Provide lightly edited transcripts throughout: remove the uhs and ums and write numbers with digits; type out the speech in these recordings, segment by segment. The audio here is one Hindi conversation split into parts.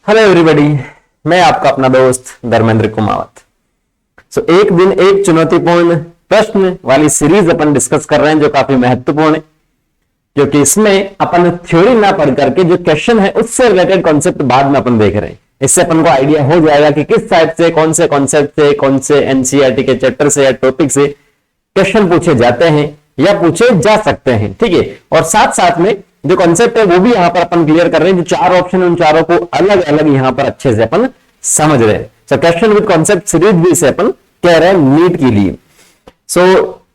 हेलो एवरीबॉडी, मैं आपका अपना दोस्त धर्मेंद्र कुमावत। एक दिन एक चुनौतीपूर्ण प्रश्न वाली सीरीज अपन डिस्कस कर रहे हैं जो काफी महत्वपूर्ण है, क्योंकि इसमें अपन थ्योरी ना पढ़ करके जो क्वेश्चन है उससे रिलेटेड कॉन्सेप्ट बाद में अपन देख रहे हैं। इससे अपन को आइडिया हो जाएगा कि किस टाइप से, कौन से कॉन्सेप्ट से, कौन से एनसीईआरटी के चैप्टर से या टॉपिक से क्वेश्चन पूछे जाते हैं या पूछे जा सकते हैं। ठीक है, और साथ साथ में जो कॉन्सेप्ट है वो भी यहां पर अपन क्लियर कर रहे हैं। जो चार ऑप्शन है उन चारों को अलग अलग यहां पर अच्छे से अपन समझ रहे हैं। क्वेश्चन विद कॉन्सेप्ट सीरीज भी से अपन कह रहे हैं नीट के लिए।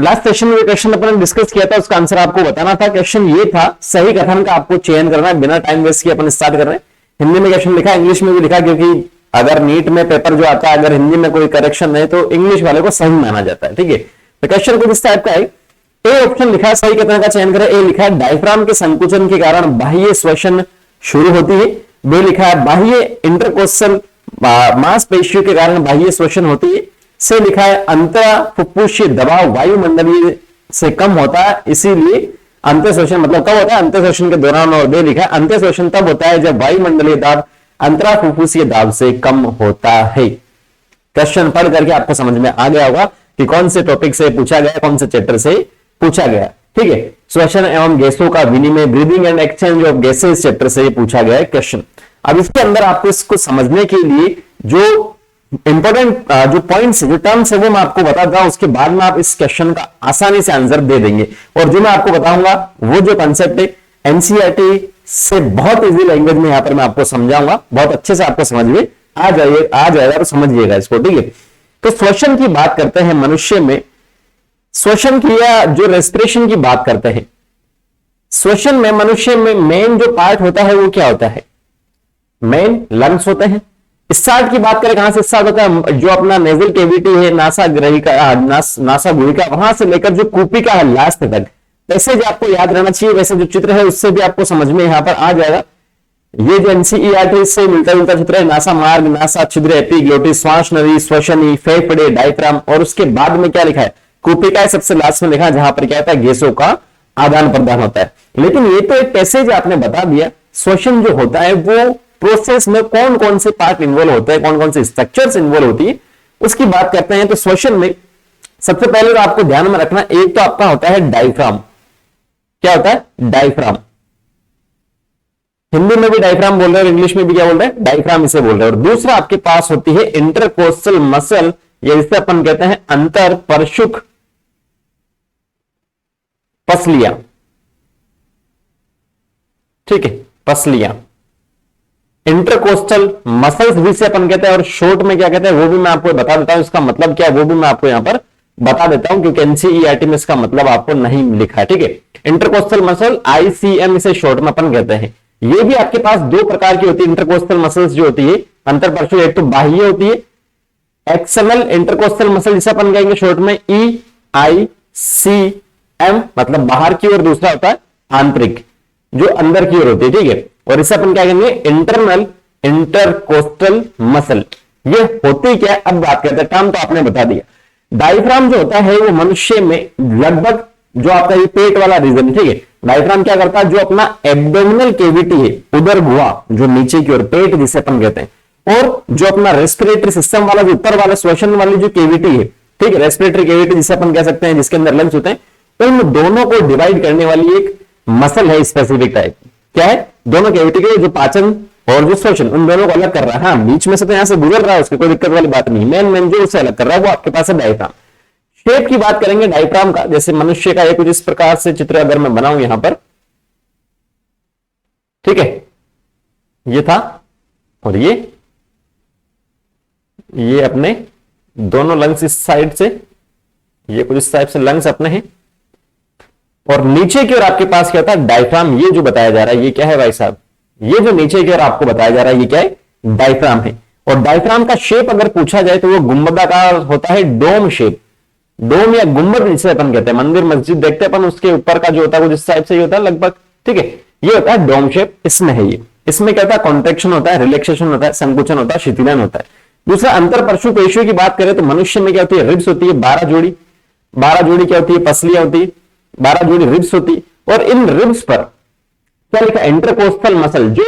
लास्ट सेशन में क्वेश्चन अपन डिस्कस किया था, उसका आंसर आपको बताना था। क्वेश्चन ये था, सही कथन का आपको चयन करना है। बिना टाइम वेस्ट किए अपन स्टार्ट कर रहे हैं। हिंदी में क्वेश्चन लिखा, इंग्लिश में भी लिखा, क्योंकि अगर नीट में पेपर जो आता है अगर हिंदी में कोई करेक्शन है तो इंग्लिश वाले को सही माना जाता है। ठीक है, तो क्वेश्चन कुछ इस टाइप का है। ए ऑप्शन लिखा है, सही कथन का चयन करें। ए लिखा है डायफ्राम के संकुचन के कारण बाह्य श्वसन शुरू होती है। बी लिखा है बाह्य इंटरकोस्टल मांसपेशियों के कारण बाह्य श्वसन होती है। से लिखा है अंतरा फुफ्फुसीय दबाव वायुमंडलीय से कम होता है, इसीलिए अंत्य श्वसन मतलब कब होता है? अंत्य श्वसन के दौरान। और दे लिखा है अंत्य श्वसन तब होता है जब वायुमंडलीय दाब अंतरा फुफ्फुसीय दाब से कम होता है। क्वेश्चन पढ़ करके आपको समझ में आ गया होगा कि कौन से टॉपिक से पूछा गया, कौन से चैप्टर से पूछा गया। ठीक है, श्वसन एवं गैसों का विनिमय, breathing and exchange of gases chapter से पूछा गया है क्वेश्चन। अब इसके अंदर आपको इसको समझने के लिए जो इंपॉर्टेंट जो पॉइंट्स, जो टर्म्स है वो मैं आपको बताता हूं, उसके बाद में आप इस क्वेश्चन का आसानी से आंसर दे देंगे। और जो मैं आपको बताऊंगा वो जो कंसेप्ट है एनसीईआरटी से बहुत इजी लैंग्वेज में यहां पर मैं आपको समझाऊंगा, बहुत अच्छे से आपको समझ में आ जाएगा तो समझिएगा इसको। ठीक है, तो श्वसन की बात करते हैं मनुष्य में। श्वसन की या जो रेस्पिरेशन की बात करते हैं, श्वसन में मनुष्य में मेन जो पार्ट होता है वो क्या होता है? मेन लंग्स होते हैं। स्टार्ट की बात करें, कहां से स्टार्ट होता है? जो अपना नेजल केविटी है, नासा गुहिका, वहां से लेकर जो कुपिका है लास्ट तक। वैसे जो आपको याद रहना चाहिए, वैसे जो चित्र है उससे भी आपको समझ में यहां पर आ जाएगा। ये जो एनसीईआरटी से मिलता जुलता चित्र है, नासा मार्ग, नासा छिद्र, एपिग्लोटिस, श्वास नली, श्वसनी, फेफड़े, डायफ्राम, और उसके बाद में क्या लिखा है? कुपिका सबसे लास्ट में लिखा है, जहां पर क्या होता है? गैसों का आदान प्रदान होता है। लेकिन ये तो एक पैसेज आपने बता दिया। श्वसन जो होता है वो प्रोसेस में कौन कौन से पार्ट इन्वॉल्व होते हैं, कौन कौन से स्ट्रक्चर्स इन्वॉल्व होती है, उसकी बात करते हैं। तो श्वसन में सबसे पहले तो आपको ध्यान में रखना, एक तो आपका होता है डायफ्राम। क्या होता है? डायफ्राम। हिंदी में भी डायफ्राम बोल रहे हैं और इंग्लिश में भी क्या बोल रहे हैं? डायफ्राम इसे बोल रहे हैं। और दूसरा आपके पास होती है इंटरकोस्टल मसल, या जिसे अपन कहते हैं अंतर परशुक पसलियां। ठीक है, पसलियां, इंटरकोस्टल मसल्स भी से अपन कहते हैं, और शॉर्ट में क्या कहते हैं वो भी मैं आपको बता देता हूं। इसका मतलब क्या है वो भी मैं आपको यहां पर बता देता हूं, क्योंकि एनसीईआरटी में इसका मतलब आपको नहीं लिखा है। ठीक है, इंटरकोस्टल मसल आईसीएम इसे शॉर्ट में अपन कहते हैं। ये भी आपके पास दो प्रकार की होती है इंटरकोस्टल मसल्स जो होती है अंतर परशुक। एक तो बाह्य होती है एक्सटर्नल इंटरकोस्टल मसल, जिसे अपन कहेंगे शॉर्ट में EICM, मतलब बाहर की ओर। दूसरा होता है आंतरिक, जो अंदर की ओर होती है। ठीक है, और इसे अपन क्या कहेंगे? Internal intercostal muscle. ये होती क्या है अब बात करते हैं। टर्म तो आपने बता दिया। डायफ्राम जो होता है वो मनुष्य में लगभग जो आपका ये पेट वाला रीजन, ठीक है, डायफ्राम क्या करता है? जो अपना एब्डोमिनल केविटी है, उदर गुहा, जो नीचे की ओर पेट जिसे अपन कहते हैं, और जो अपना रेस्पिरेटरी सिस्टम वाला जो ऊपर वाला श्वसन वाली जो केविटी है, ठीक है, रेस्पिरेटरी केविटी जिसे अपन कह सकते हैं, जिसके अंदर लंग्स होते हैं, उन दोनों को डिवाइड करने वाली एक मसल है स्पेसिफिक टाइप। क्या है? दोनों केविटी के जो पाचन और जो श्वसन, उन दोनों को अलग कर रहा है। हाँ, बीच में से तो यहां से गुजर रहा है, उसकी कोई दिक्कत वाली बात नहीं। मेन जो उसे अलग कर रहा है वो आपके पास है डायफ्राम। शेप की बात करेंगे डायफ्राम का, जैसे मनुष्य का एक कुछ इस प्रकार से चित्र अगर मैं बनाऊं यहां पर, ठीक है, ये था, और ये अपने दोनों लंग्स इस साइड से, ये कुछ इस टाइप से लंग्स अपने हैं, और नीचे की ओर आपके पास क्या होता है? डायफ्राम। ये जो बताया जा रहा है ये क्या है भाई साहब? ये जो नीचे की ओर आपको बताया जा रहा है ये क्या है? डायफ्राम है। और डायफ्राम का शेप अगर पूछा जाए तो वो गुंबदाकार होता है, डोम शेप। डोम या गुंबद जिसे अपन कहते हैं, मंदिर मस्जिद देखते हैं अपन, उसके ऊपर का जो होता है कुछ इस टाइप से होता है लगभग। ठीक है, ये होता है डोम शेप। इसमें है ये। इसमें क्या होता है? कॉन्ट्रेक्शन होता है, रिलैक्सेशन होता है, संकुचन होता है, शिथिलन होता है। दूसरा अंतर परशु पेशियों की बात करें तो मनुष्य में क्या होती है? रिब्स होती है 12 जोड़ी। 12 जोड़ी क्या होती है? पसलियां होती है। 12 जोड़ी रिब्स होती, और इन रिब्स पर क्या लिखा? इंटरकोस्टल मसल, जो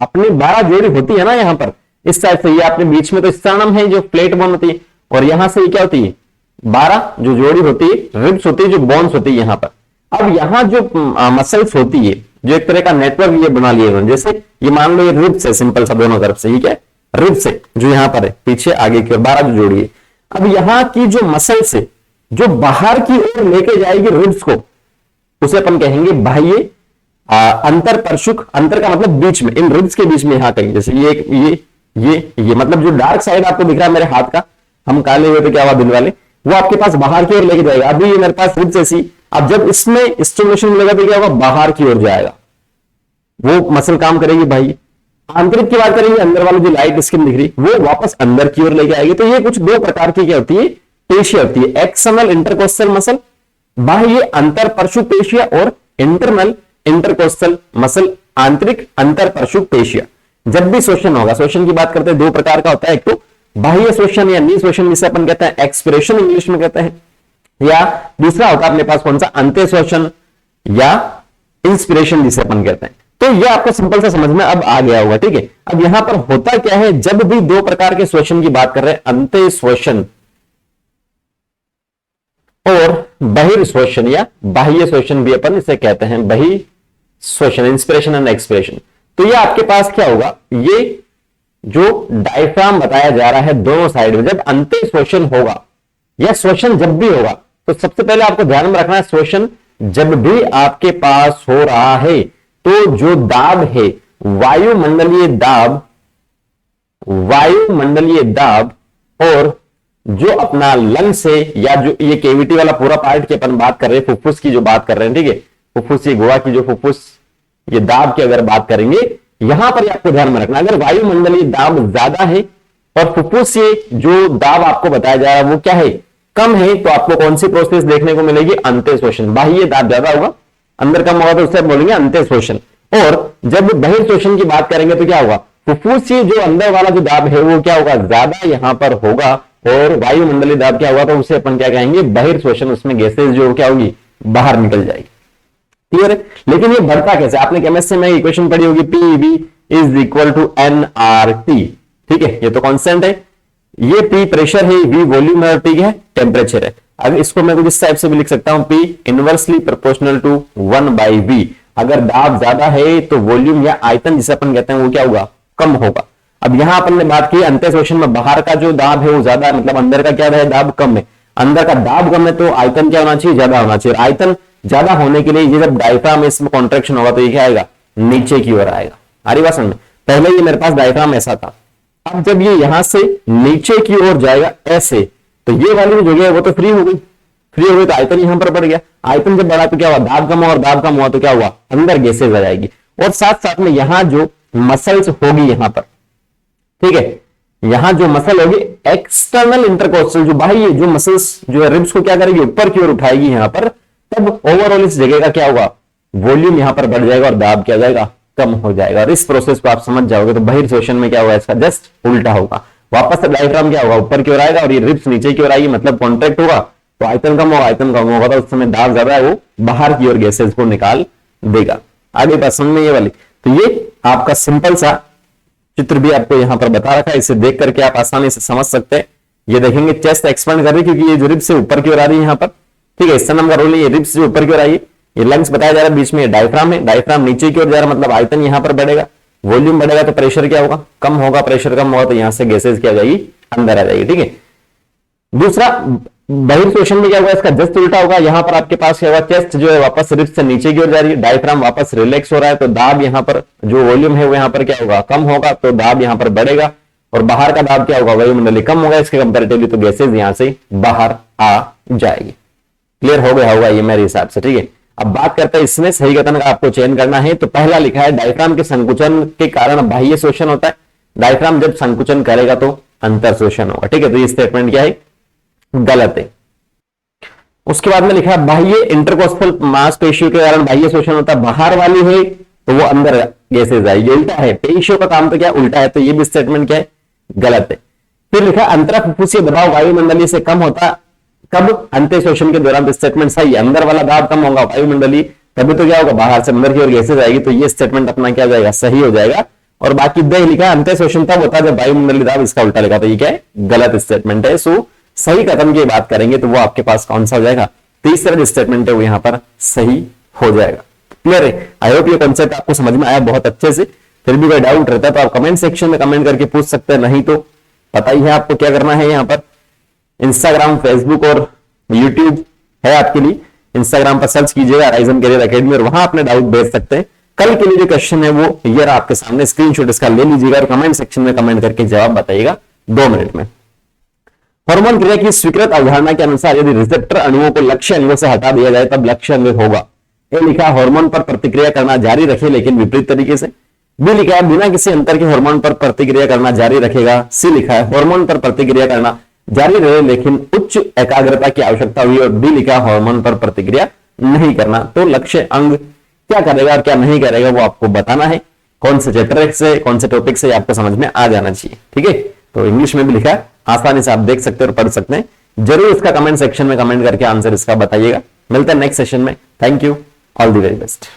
अपनी 12 जोड़ी होती है ना यहाँ पर इस साइड से, ये अपने बीच में तो स्टर्नम है जो प्लेट बोन होती है, और यहां से ये क्या होती है 12 जो जोड़ी होती है रिब्स होती है, जो बोन्स होती है यहाँ पर। अब यहाँ जो मसल्स होती है, जो एक तरह का नेटवर्क ये बना लिए, जैसे ये मान लो ये रिब्स है सिंपल सा दोनों तरफ से, ये क्या रिब्स है जो यहाँ पर है पीछे आगे की ओर 12 जो जोड़ी है। अब यहाँ की जो मसल्स है जो बाहर की ओर लेके जाएगी रिब्स को, उसे अपन कहेंगे बाह्य अंतर परशुक। अंतर का मतलब बीच में, इन रिब्स के बीच में यहाँ कहीं, जैसे ये मतलब जो डार्क साइड आपको दिख रहा है मेरे हाथ का, हम काले हुए तो क्या हुआ दिन वाले, वो आपके पास बाहर की ओर लेके जाएगा। अभी ये मेरे पास रिब्स ऐसी, अब जब इसमें स्टिमुलेशन मिलेगा तो क्या होगा, बाहर की ओर जाएगा, वो मसल काम करेगी भाई। आंतरिक की बात करेंगे, अंदर वाली जो लाइट स्किन दिख रही वो वापस अंदर की ओर लेके आएगी। तो ये कुछ दो प्रकार की क्या होती है पेशियां होती है, एक्सटर्नल इंटरकोस्टल मसल, बाह्य अंतर परशुक पेशियां, और इंटरनल इंटरकोस्टल मसल, आंतरिक अंतर परशुक पेशियां। जब भी श्वसन होगा, श्वसन की बात करते हैं दो प्रकार का होता है, एक तो बाह्य श्वसन या नी श्वसन जिसे अपन कहते हैं एक्सपिरेशन इंग्लिश में कहते हैं, या दूसरा होता है अपने पास कौन सा अंत्य श्वसन या इंस्पिरेशन जिसे अपन कहते हैं। तो ये आपको सिंपल सा समझ में अब आ गया होगा, ठीक है। अब यहां पर होता क्या है, जब भी दो प्रकार के श्वसन की बात कर रहे हैं, अंत्य श्वसन और बहिर्श्वसन या बाह्य श्वसन भी अपन इसे कहते हैं, बहिर्श्वसन इंस्पिरेशन एंड एक्सपिरेशन। तो ये आपके पास क्या होगा, ये जो डायफ्राम बताया जा रहा है दोनों साइड में, जब अंत्य श्वसन होगा या श्वसन जब भी होगा, तो सबसे पहले आपको ध्यान में रखना है, श्वसन जब भी आपके पास हो रहा है तो जो दाब है वायुमंडलीय दाब और जो अपना लंग से या जो ये केविटी वाला पूरा पार्ट की अपन बात कर रहे हैं, फुफ्फुस की जो बात कर रहे हैं, ठीक है, फुफ्फुस ये गोवा की जो फुफ्फुस ये दाब की अगर बात करेंगे, यहां पर आपको ध्यान में रखना, अगर वायुमंडलीय दाब ज्यादा है और फुफ्फुस से जो दाब आपको बताया जा रहा है वो क्या है कम है, तो आपको कौन सी प्रोसेस देखने को मिलेगी, अंत्य श्वसन। बाह्य दाब ज्यादा होगा, अंदर कम होगा, तो उससे बोलेंगे अंत्य श्वसन। और जब बहिर्श्वसन की बात करेंगे तो क्या होगा, फुफ्फुस से जो अंदर वाला जो दाब है वो क्या होगा, ज्यादा यहां पर होगा, और वायुमंडलीय दाब क्या होगा, तो उसे अपन क्या कहेंगे, बहिर्श्वसन। उसमें गैसेज जो क्या होगी बाहर निकल जाएगी, क्लियर है। लेकिन ये बढ़ता कैसे, आपने केमिस्ट्री में इक्वेशन पढ़ी होगी, PV is equal to NRT, ठीक है, ये तो कांस्टेंट है, ये पी प्रेशर है, वी वॉल्यूम है, टी है टेम्परेचर है। अब इसको मैं कुछ इस टाइप से भी लिख सकता हूं, P inversely proportional to 1/v। अगर दाब ज्यादा है तो वॉल्यूम या आयतन जिसे अपन कहते हैं वो क्या होगा, कम होगा। अब यहां अपन ने बात की अंत्य श्वसन में बाहर का जो दाब है वो ज्यादा है, मतलब अंदर का क्या है दाब कम है, अंदर का दाब कम है तो आयतन क्या होना चाहिए, ज्यादा होना चाहिए। आयतन ज्यादा होने के लिए ये जब डायफ्राम इसमें कॉन्ट्रैक्शन होगा तो ये क्या आएगा, नीचे की ओर आएगा। आ रही बात समझ में, पहले ये मेरे पास डायफ्राम ऐसा था, अब जब ये यहां से नीचे की ओर जाएगा ऐसे, तो ये वाली जो जगह है वो तो फ्री हो गई, फ्री हो गई तो आयतन यहां पर बढ़ गया। आयतन जब बढ़ा तो क्या हुआ, दाब कम हुआ, और दाब कम हुआ तो क्या हुआ, अंदर गैसेज आ जाएगी। और साथ साथ में यहां जो मसल्स होगी यहां पर, ठीक है, यहां जो मसल होगी एक्सटर्नल इंटरकोस्टल, जो बाह्य जो मसल्स जो है रिब्स को क्या करेगी, ऊपर की ओर उठाएगी यहां पर, तब ओवरऑल इस जगह का क्या होगा, वॉल्यूम यहां पर बढ़ जाएगा और दाब क्या जाएगा, कम हो जाएगा। और इस प्रोसेस को आप समझ जाओगे तो बहिर्श्वसन में क्या होगा, इसका जस्ट उल्टा होगा, वापस से डायफ्राम क्या होगा, ऊपर की ओर आएगा और ये रिब्स नीचे की ओर आएगी, मतलब कॉन्ट्रैक्ट होगा तो आयतन कम होगा, आयतन कम होगा तो उस समय दाब ज्यादा है, वो बाहर की ओर गैसेज को निकाल देगा। आगे बात समझ में ये वाली, तो ये आपका सिंपल सा चित्र भी आपको यहां पर बता रखा है, इसे देख करके आप आसानी से समझ सकते हैं। ये देखेंगे चेस्ट एक्सपेंड कर रही है क्योंकि ये जो रिब्स से ऊपर की ओर आ रही है यहां पर, ठीक है, स्तनम का रोल है, ये रिब्स से ऊपर की ओर आई है, ये लंग्स बताया जा रहा है, बीच में डायफ्राम है, डायफ्राम नीचे की ओर जा रहा है, मतलब आयतन यहां पर बढ़ेगा, वॉल्यूम बढ़ेगा तो प्रेशर क्या होगा, कम होगा, प्रेशर कम होगा तो यहां से गैसेज क्या जाएगी, अंदर आ जाएगी, ठीक है। दूसरा बहिर्श्वसन में क्या होगा, इसका जस्ट उल्टा होगा, यहां पर आपके पास क्या होगा, चेस्ट जो है वापस रिब्स से नीचे की ओर जा रही है, डायफ्राम वापस रिलैक्स हो रहा है, तो दाब यहां पर जो वॉल्यूम है वो यहां पर क्या होगा, कम होगा, तो दाब यहां पर बढ़ेगा, और बाहर का दाब क्या होगा, वायुमंडलीय कम होगा इसके कंपैरेटिवली, तो गैसेज यहां से बाहर आ जाएगी। क्लियर हो गया होगा ये मेरे हिसाब से, ठीक है। अब बात करते हैं इसमें सही कथन का आपको चयन करना है, तो पहला लिखा है डायफ्राम के संकुचन के कारण बाह्य श्वसन होता है, डायफ्राम जब संकुचन करेगा तो अंतर श्वसन होगा, ठीक है, तो ये स्टेटमेंट क्या है, गलत है। उसके बाद में लिखा है बाह्य इंटरकोस्टल मांसपेशियों के कारण बाह्य श्वसन होता है, बाहर वाली है तो वो अंदर गैसेज आएगी, उल्टा है, पेशियों का काम तो क्या उल्टा है, तो ये भी स्टेटमेंट क्या है, गलत है। फिर लिखा अंतरा फुफ्फुसीय दबाव वायुमंडलीय से कम होता कब, अंत्य श्वसन के दौरान, तो स्टेटमेंट सही है, अंदर वाला दाब कम होगा वायुमंडलीय, तभी तो क्या होगा, बाहर से अंदर की ओर गैसेज आएगी, तो ये स्टेटमेंट अपना क्या जाएगा, सही हो जाएगा। और बाकी द लिखा है। अंत्य शोषण तब होता है जब वायुमंडलीय दाब इसका उल्टा लिखा, तो ये क्या है, गलत स्टेटमेंट है। सो सही कथन की बात करेंगे तो वो आपके पास कौन सा हो जाएगा, तीसरा जो स्टेटमेंट है वो यहां पर सही हो जाएगा। क्लियर है? आई होप ये कॉन्सेप्ट आपको समझ में आया बहुत अच्छे से। फिर भी कोई डाउट रहता है तो आप कमेंट सेक्शन में कमेंट करके पूछ सकते हैं, नहीं तो पता ही है आपको क्या करना है। यहाँ पर इंस्टाग्राम, फेसबुक और यूट्यूब है आपके लिए। इंस्टाग्राम पर सर्च कीजिएगा राइजन करियर एकेडमी और वहां अपने डाउट भेज सकते हैं। कल के लिए जो क्वेश्चन है वो ये रहा आपके सामने, स्क्रीनशॉट इसका ले लीजिएगा और कमेंट सेक्शन में कमेंट करके जवाब बताइएगा 2 मिनट में। हार्मोन क्रिया की स्वीकृत अवधारणा के अनुसार यदि रिसेप्टर अणुओं को लक्ष्य अंगों से हटा दिया जाए तब लक्ष्य अंग होगा। ए लिखा हार्मोन पर प्रतिक्रिया करना जारी रखे लेकिन विपरीत तरीके से। बी लिखा है बिना किसी अंतर के हार्मोन पर प्रतिक्रिया करना जारी रखेगा। सी लिखा है हार्मोन पर प्रतिक्रिया करना जारी रहे लेकिन उच्च एकाग्रता की आवश्यकता हुई। और डी लिखा हार्मोन पर प्रतिक्रिया नहीं करना। तो लक्ष्य अंग क्या करेगा और क्या नहीं करेगा वो आपको बताना है। कौन से चैप्टर से, कौन से टॉपिक से आपको समझ में आ जाना चाहिए। ठीक है, तो इंग्लिश में भी लिखा है, आसानी से आप देख सकते हैं और पढ़ सकते हैं। जरूर इसका कमेंट सेक्शन में कमेंट करके आंसर इसका बताइएगा। मिलते हैं नेक्स्ट सेशन में। Thank you, all the very best.